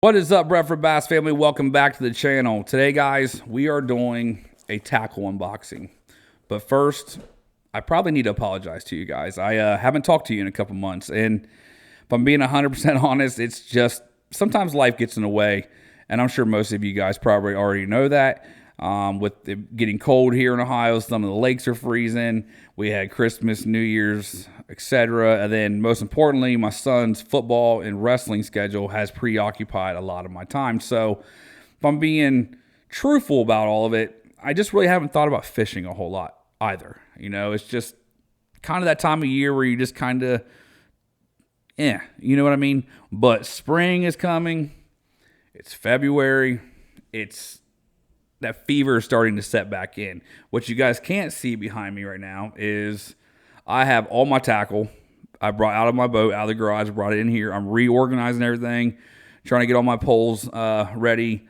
What is up, Bradford Bass family? Welcome back to the channel. Today, guys, we are doing a tackle unboxing. But first, I probably need to apologize to you guys. I haven't talked to you in a couple months. And if I'm being 100% honest, it's just sometimes life gets in the way. And I'm sure most of you guys probably already know that. With it getting cold here in Ohio, some of the lakes are freezing. We had Christmas, New Year's, etc. And then most importantly, my son's football and wrestling schedule has preoccupied a lot of my time. So if I'm being truthful about all of it, I just really haven't thought about fishing a whole lot either. You know, it's just kind of that time of year where you just kind of, you know what I mean? But spring is coming. It's February. That fever is starting to set back in. What you guys can't see behind me right now is I have all my tackle I brought out of my boat, out of the garage, brought it in here. I'm reorganizing everything, trying to get all my poles ready.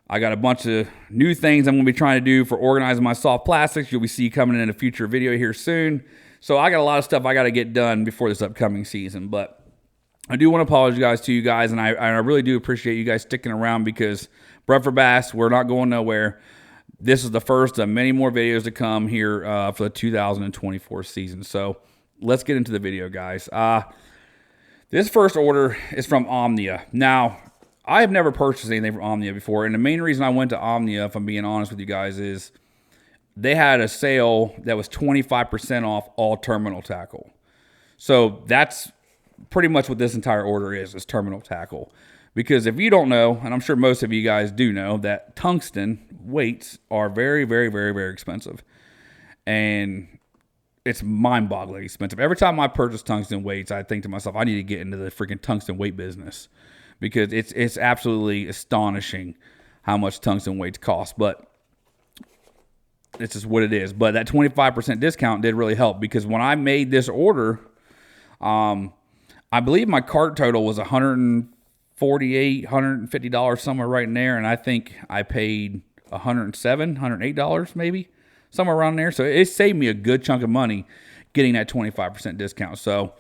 I got a bunch of new things I'm going to be trying to do for organizing my soft plastics. You'll be see coming in a future video here soon. So I got a lot of stuff I got to get done before this upcoming season. But I do want to apologize to you guys, and I really do appreciate you guys sticking around because Bradford Bass, we're not going nowhere. This is the first of many more videos to come here for the 2024 season. So let's get into the video, guys. This first order is from Omnia. Now, I have never purchased anything from Omnia before, and the main reason I went to Omnia, if I'm being honest with you guys, is they had a sale that was 25% off all terminal tackle. So that's pretty much what this entire order is terminal tackle. Because if you don't know, and I'm sure most of you guys do know, that tungsten weights are very, very, very, very expensive. And it's mind-boggling expensive. Every time I purchase tungsten weights, I think to myself, I need to get into the freaking tungsten weight business. Because it's absolutely astonishing how much tungsten weights cost. But it's just what it is. But that 25% discount did really help. Because when I made this order, I believe my cart total was $148, $150 somewhere right in there, and I think I paid $107, $108 maybe, somewhere around there. So it saved me a good chunk of money getting that 25% discount. So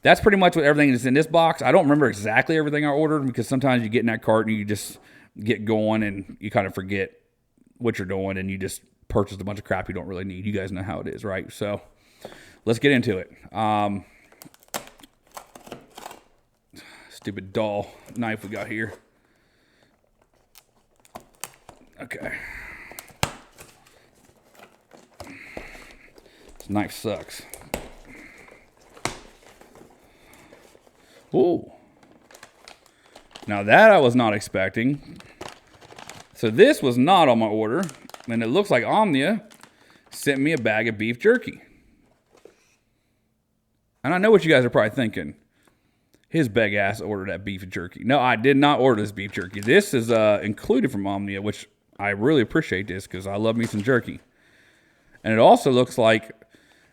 that's pretty much what everything is in this box. I don't remember exactly everything I ordered because sometimes you get in that cart and you just get going and you kind of forget what you're doing and you just purchase a bunch of crap you don't really need. You guys know how it is, right? So let's get into it. Stupid doll knife we got here. Okay. This knife sucks. Ooh. Now that I was not expecting. So this was not on my order. And it looks like Omnia sent me a bag of beef jerky. And I know what you guys are probably thinking. His big ass ordered that beef jerky. No, I did not order this beef jerky. This is included from Omnia, which I really appreciate this because I love me some jerky. And it also looks like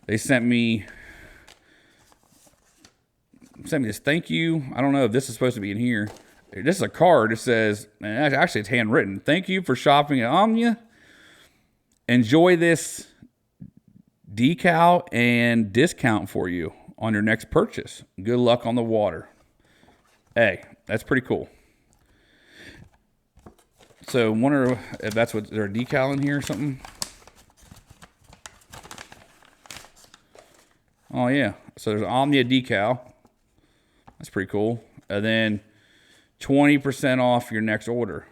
they sent me this thank you. I don't know if this is supposed to be in here. This is a card that says, and actually it's handwritten. Thank you for shopping at Omnia. Enjoy this decal and discount for you on your next purchase. Good luck on the water. Hey, that's pretty cool. So, wonder if that's what, is there a decal in here or something? Oh, yeah. So, there's an Omnia decal. That's pretty cool. And then 20% off your next order.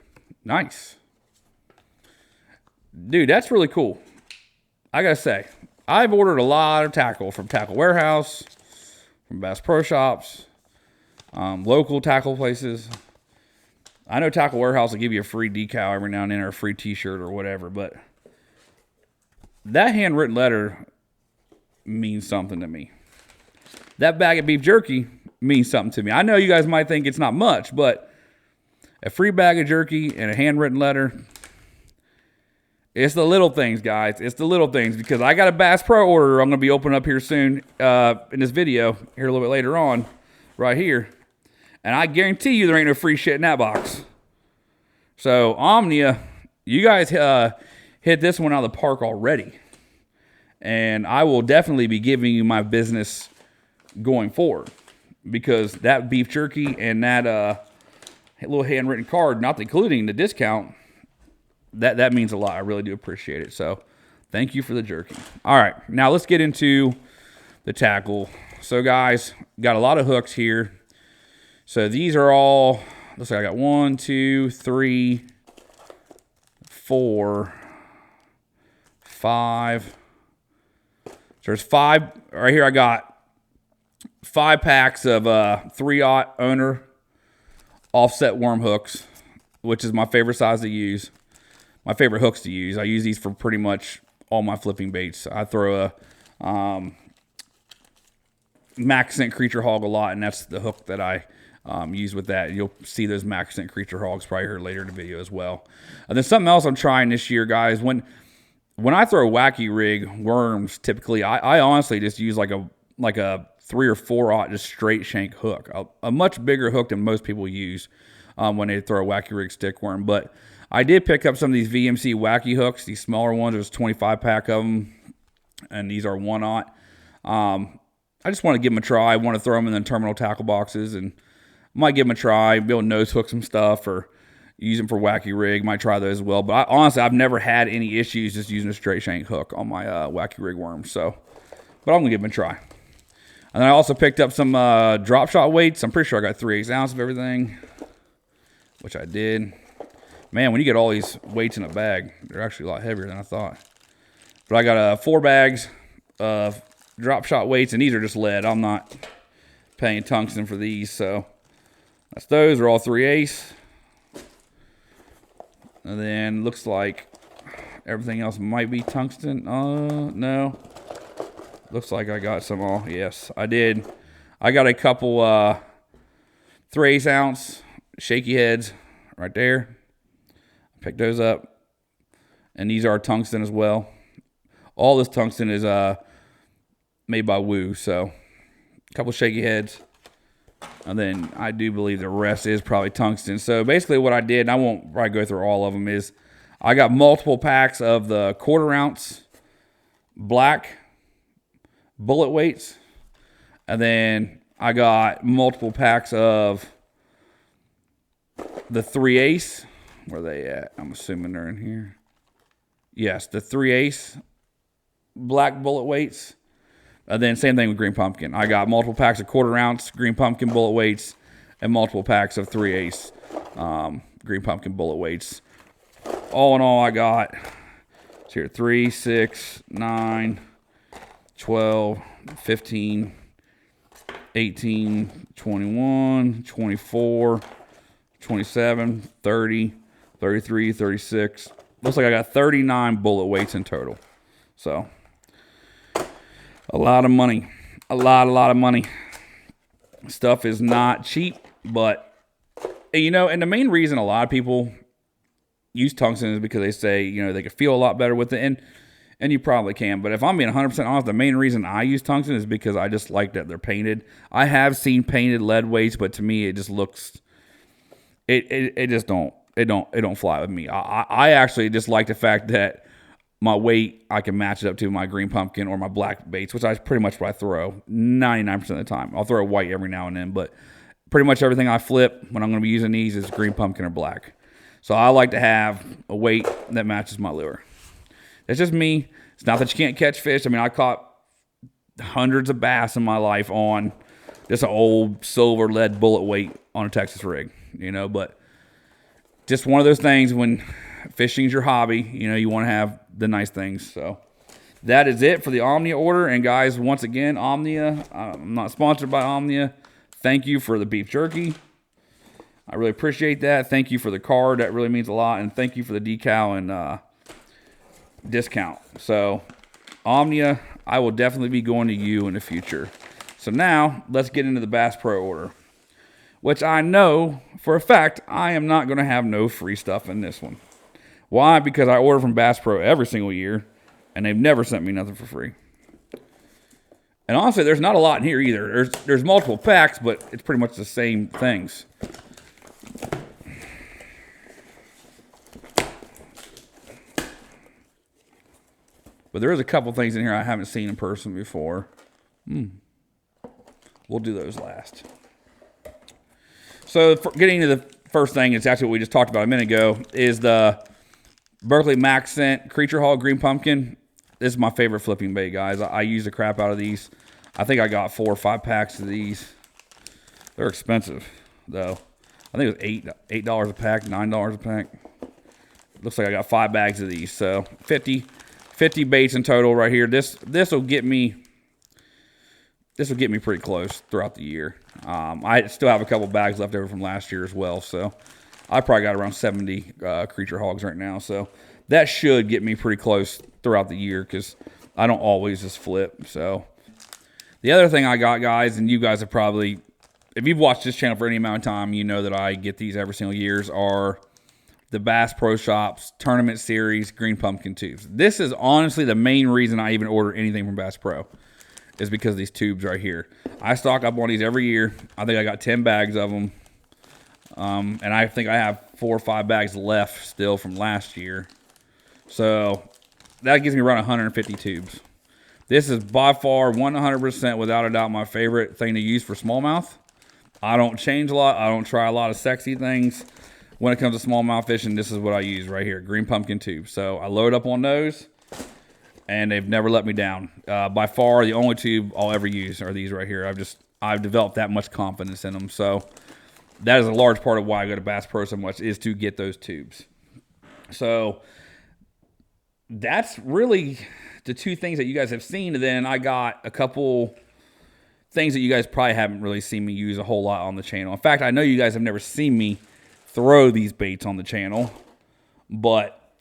Nice. Dude, that's really cool. I gotta say, I've ordered a lot of tackle from Tackle Warehouse, from Bass Pro Shops, local tackle places. I know Tackle Warehouse will give you a free decal every now and then or a free t-shirt or whatever, but that handwritten letter means something to me. That bag of beef jerky means something to me. I know you guys might think it's not much, but a free bag of jerky and a handwritten letter, it's the little things, guys. It's the little things because I got a Bass Pro order I'm going to be opening up here soon in this video here a little bit later on right here. And I guarantee you there ain't no free shit in that box. So, Omnia, you guys hit this one out of the park already. And I will definitely be giving you my business going forward. Because that beef jerky and that little handwritten card, not including the discount, that means a lot. I really do appreciate it. So thank you for the jerky. All right, now let's get into the tackle. So guys, got a lot of hooks here. So these are all, looks like I got 1, 2, 3, 4, 5. So there's 5 right here. I got 5 packs of 3/0 owner offset worm hooks, which is my favorite size to use. My favorite hooks to use. I use these for pretty much all my flipping baits. I throw a max scent creature hog a lot, and that's the hook that I use with that. You'll see those max scent creature hogs probably here later in the video as well. And then something else I'm trying this year, guys. When I throw wacky rig worms, typically I honestly just use like a 3 or 4/0 just straight shank hook, a much bigger hook than most people use when they throw a wacky rig stick worm. But I did pick up some of these VMC wacky hooks, these smaller ones. There's a 25 pack of them, and these are 1/0. I just want to give them a try. I want to throw them in the terminal tackle boxes, and might give them a try, be able to nose hook some stuff, or use them for wacky rig. Might try those as well. But honestly, I've never had any issues just using a straight shank hook on my wacky rig worms. So, but I'm gonna give them a try. And then I also picked up some drop shot weights. I'm pretty sure I got 3/8 ounce of everything, which I did. Man, when you get all these weights in a bag, they're actually a lot heavier than I thought. But I got 4 bags of drop shot weights, and these are just lead. I'm not paying tungsten for these, so that's those. They're all 3/8. And then looks like everything else might be tungsten. No. Looks like I got some all. Yes, I did. I got a couple 3/8 ounce shaky heads right there. Picked those up, and these are tungsten as well. All this tungsten is made by Woo, so a couple shaky heads, and then I do believe the rest is probably tungsten. So basically what I did, and I won't probably go through all of them, is I got multiple packs of the 1/4 ounce black bullet weights, and then I got multiple packs of the 3/8. Where are they at? I'm assuming they're in here. Yes, the 3/8 black bullet weights. And then same thing with green pumpkin. I got multiple packs of 1/4 ounce green pumpkin bullet weights and multiple packs of 3/8 green pumpkin bullet weights. All in all, I got here 3, 6, 9, 12, 15, 18, 21, 24, 27, 30, 33, 36. Looks like I got 39 bullet weights in total. So, a lot of money. A lot of money. Stuff is not cheap, but, you know, and the main reason a lot of people use tungsten is because they say, you know, they could feel a lot better with it, and you probably can. But if I'm being 100% honest, the main reason I use tungsten is because I just like that they're painted. I have seen painted lead weights, but to me, it just looks... It just don't fly with me. I actually just like the fact that my weight, I can match it up to my green pumpkin or my black baits, which I pretty much what I throw 99% of the time. I'll throw a white every now and then, but pretty much everything I flip when I'm going to be using these is green pumpkin or black. So I like to have a weight that matches my lure. That's just me. It's not that you can't catch fish. I mean, I caught hundreds of bass in my life on just an old silver lead bullet weight on a Texas rig, you know, but just one of those things when fishing is your hobby, you know, you want to have the nice things. So that is it for the Omnia order. And guys, once again, Omnia, I'm not sponsored by Omnia. Thank you for the beef jerky. I really appreciate that. Thank you for the card. That really means a lot. And thank you for the decal and discount. So Omnia, I will definitely be going to you in the future. So now let's get into the Bass Pro order, which I know for a fact I am not going to have no free stuff in this one. Why? Because I order from Bass Pro every single year, and they've never sent me nothing for free. And honestly, there's not a lot in here either. There's multiple packs, but it's pretty much the same things. But there is a couple things in here I haven't seen in person before. We'll do those last. So getting to the first thing, it's actually what we just talked about a minute ago, is the Berkeley Max Scent Creature Hog Green Pumpkin. This is my favorite flipping bait, guys. I use the crap out of these. I think I got 4 or 5 packs of these. They're expensive, though. I think it was $8 a pack, $9 a pack. Looks like I got 5 bags of these. So 50 baits in total right here. This will get me pretty close throughout the year. I still have a couple bags left over from last year as well. So I probably got around 70 creature hogs right now. So that should get me pretty close throughout the year because I don't always just flip. So the other thing I got, guys, and you guys have probably, if you've watched this channel for any amount of time, you know that I get these every single year, are the Bass Pro Shops Tournament Series Green Pumpkin Tubes. This is honestly the main reason I even order anything from Bass Pro, is because of these tubes right here. I stock up on these every year. I think I got 10 bags of them. And I think I have 4 or 5 bags left still from last year. So that gives me around 150 tubes. This is by far 100% without a doubt my favorite thing to use for smallmouth. I don't change a lot. I don't try a lot of sexy things. When it comes to smallmouth fishing, this is what I use right here, green pumpkin tubes. So I load up on those, and they've never let me down. By far, the only tube I'll ever use are these right here. I've developed that much confidence in them. So that is a large part of why I go to Bass Pro so much, is to get those tubes. So that's really the 2 things that you guys have seen. And then I got a couple things that you guys probably haven't really seen me use a whole lot on the channel. In fact, I know you guys have never seen me throw these baits on the channel, but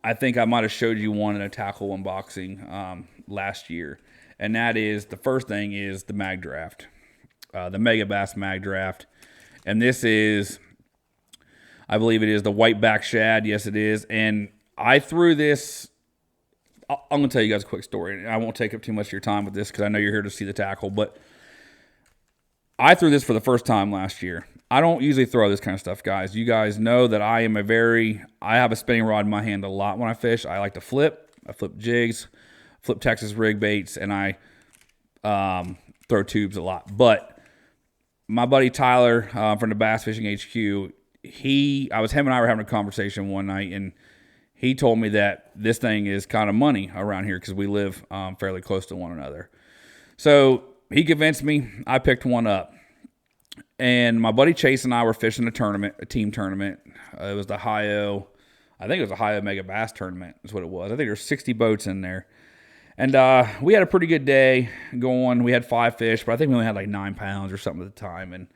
I think I might have showed you one in a tackle unboxing last year. And that is, the first thing is the mag draft, the Mega Bass mag draft. And this is, I believe it is the whiteback shad. Yes, it is. And I threw this, I'm going to tell you guys a quick story. And I won't take up too much of your time with this because I know you're here to see the tackle. But I threw this for the first time last year. I don't usually throw this kind of stuff, guys. You guys know that I have a spinning rod in my hand a lot when I fish. I like to flip. I flip jigs, flip Texas rig baits, and I throw tubes a lot. But my buddy Tyler from the Bassfishing HQ, him and I were having a conversation one night, and he told me that this thing is kind of money around here because we live fairly close to one another. So he convinced me. I picked one up. And my buddy Chase and I were fishing a team tournament. It was the Ohio Mega Bass tournament is what it was. I think there were 60 boats in there. And we had a pretty good day going. We had 5 fish, but I think we only had like 9 pounds or something at the time. And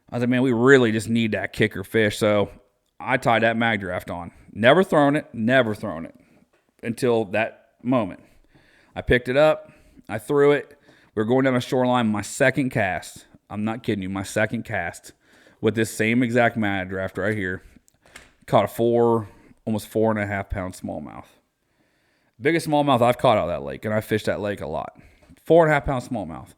I was like, man, we really just need that kicker fish. So I tied that mag draft on. Never thrown it until that moment. I picked it up. I threw it. We were going down the shoreline. My second cast. I'm not kidding you. My second cast with this same exact mag draft right here. Caught almost 4.5 pound smallmouth. Biggest smallmouth I've caught out of that lake, and I fished that lake a lot. 4.5 pound smallmouth.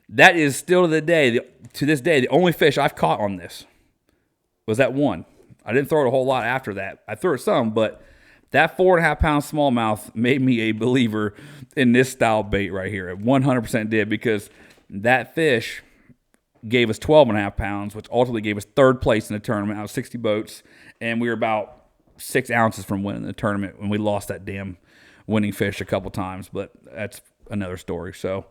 That is still to this day, the only fish I've caught on this was that one. I didn't throw it a whole lot after that. I threw it some, but that 4.5 pound smallmouth made me a believer in this style bait right here. It 100% did, because that fish gave us 12.5 pounds, which ultimately gave us 3rd place in the tournament out of 60 boats. And we were about 6 ounces from winning the tournament when we lost that damn winning fish a couple times. But that's another story. So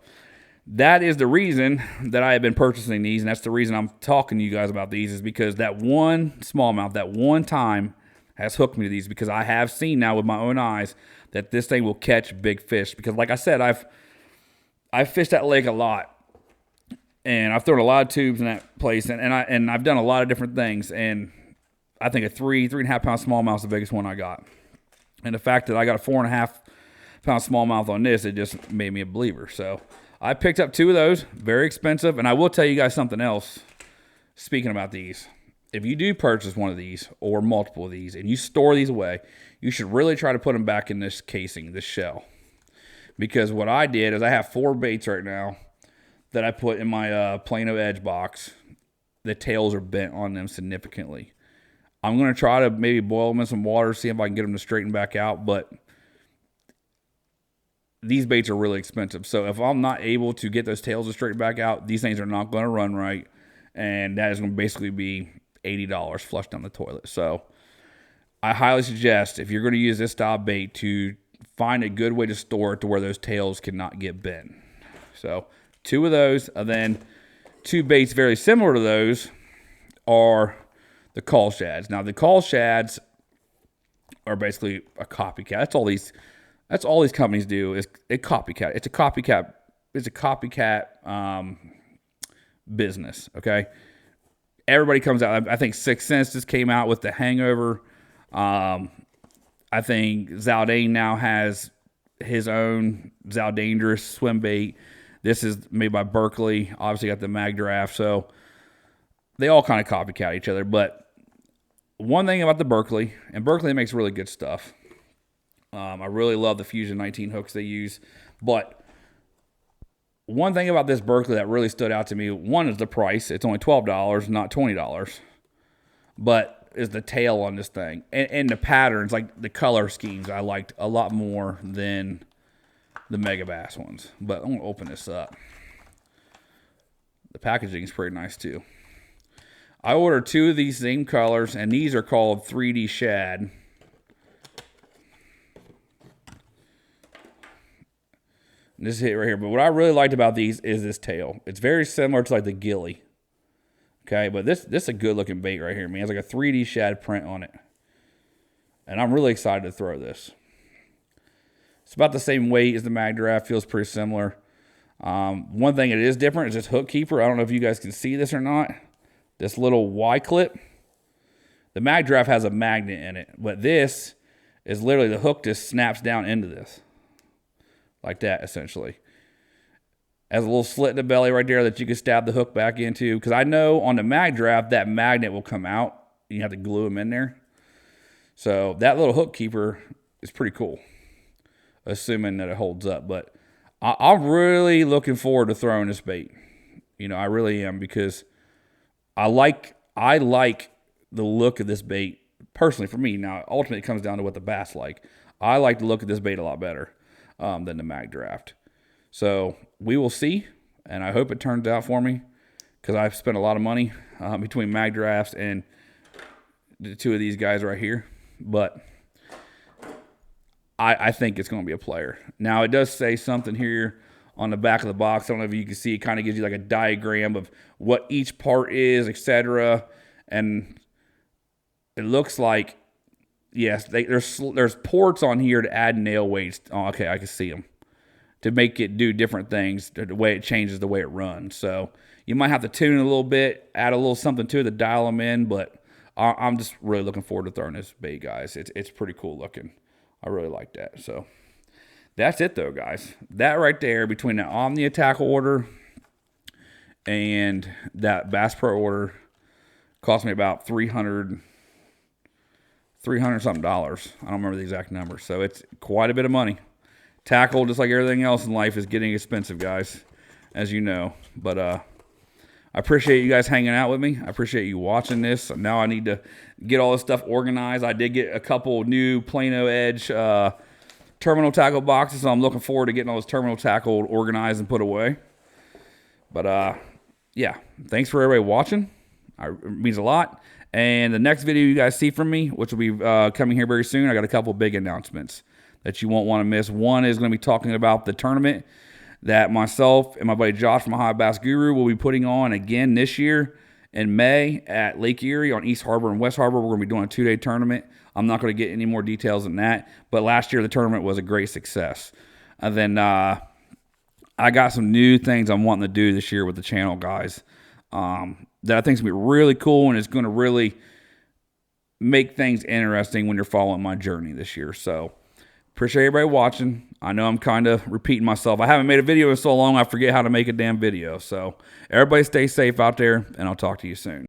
that is the reason that I have been purchasing these. And that's the reason I'm talking to you guys about these, is because that one smallmouth, that one time, has hooked me to these, because I have seen now with my own eyes that this thing will catch big fish. Because like I said, I've fished that lake a lot. And I've thrown a lot of tubes in that place, and I've done a lot of different things. And I think a 3.5 pound smallmouth is the biggest one I got. And the fact that I got a 4.5 pound smallmouth on this, it just made me a believer. So I picked up 2 of those, very expensive. And I will tell you guys something else. Speaking about these, if you do purchase one of these or multiple of these, and you store these away, you should really try to put them back in this casing, this shell. Because what I did is I have 4 baits right now that I put in my Plano Edge box. The tails are bent on them significantly. I'm going to try to maybe boil them in some water, see if I can get them to straighten back out, but these baits are really expensive. So if I'm not able to get those tails to straighten back out, these things are not going to run right, and that is going to basically be $80 flushed down the toilet. So I highly suggest, if you're going to use this style bait, to find a good way to store it to where those tails cannot get bent. So 2 of those, and then 2 baits very similar to those are the call shads. Now the call shads are basically a copycat. That's all these companies do is a copycat. It's a copycat. It's a copycat business. Okay, everybody comes out. I think Sixth Sense just came out with the Hangover. I think Zaldane now has his own Zaldangerous swim bait. This is made by Berkeley. Obviously got the Mag Draft. So they all kind of copycat each other. But one thing about the Berkeley, and Berkeley makes really good stuff. I really love the Fusion 19 hooks they use. But one thing about this Berkeley that really stood out to me, one is the price. It's only $12, not $20. But is the tail on this thing. And the patterns, like the color schemes, I liked a lot more than the Mega Bass ones. But I'm going to open this up. The packaging is pretty nice too. I ordered 2 of these same colors, and these are called 3D Shad. This is it right here. But what I really liked about these is this tail. It's very similar to like the Gilly. Okay, but this is a good looking bait right here, man. It's like a 3D shad print on it. And I'm really excited to throw this. It's about the same weight as the Mag Draft. Feels pretty similar. One thing it is different is this hook keeper. I don't know if you guys can see this or not. This little Y clip. The Mag Draft has a magnet in it. But this is literally the hook just snaps down into this. Like that, essentially. Has a little slit in the belly right there that you can stab the hook back into. Because I know on the Mag Draft, that magnet will come out. You have to glue them in there. So that little hook keeper is pretty cool. Assuming that it holds up. But I'm really looking forward to throwing this bait. You know, I really am. Because I like the look of this bait. Personally, for me. Now, ultimately, it comes down to what the bass like. I like the look of this bait a lot better than the Mag Draft. So we will see, and I hope it turns out for me, because I've spent a lot of money between Mag Drafts and the 2 of these guys right here. But I think it's going to be a player. Now, it does say something here on the back of the box. I don't know if you can see. It kind of gives you like a diagram of what each part is, etc. And it looks like, yes, there's ports on here to add nail weights. Oh, okay, I can see them. To make it do different things, the way it changes, the way it runs. So you might have to tune it a little bit, add a little something to it to dial them in, but I'm just really looking forward to throwing this bait, guys. It's pretty cool looking. I really like that. So that's it, though, guys. That right there, between the Omnia tackle order and that Bass Pro order, cost me about $300 something. I don't remember the exact number. So it's quite a bit of money. Tackle, just like everything else in life, is getting expensive, guys, as you know. But I appreciate you guys hanging out with me. I appreciate you watching this. Now I need to get all this stuff organized. I did get a couple new Plano Edge terminal tackle boxes, so I'm looking forward to getting all this terminal tackle organized and put away. But, yeah, thanks for everybody watching. It means a lot. And the next video you guys see from me, which will be coming here very soon, I got a couple big announcements that you won't want to miss. One is going to be talking about the tournament that myself and my buddy Josh from Ohio Bass Guru will be putting on again this year in May at Lake Erie on East Harbor and West Harbor. We're going to be doing a 2-day tournament. I'm not going to get any more details than that, but last year the tournament was a great success. And then I got some new things I'm wanting to do this year with the channel, guys, that I think is going to be really cool, and it's going to really make things interesting when you're following my journey this year. So appreciate everybody watching. I know I'm kind of repeating myself. I haven't made a video in so long, I forget how to make a damn video. So everybody stay safe out there, and I'll talk to you soon.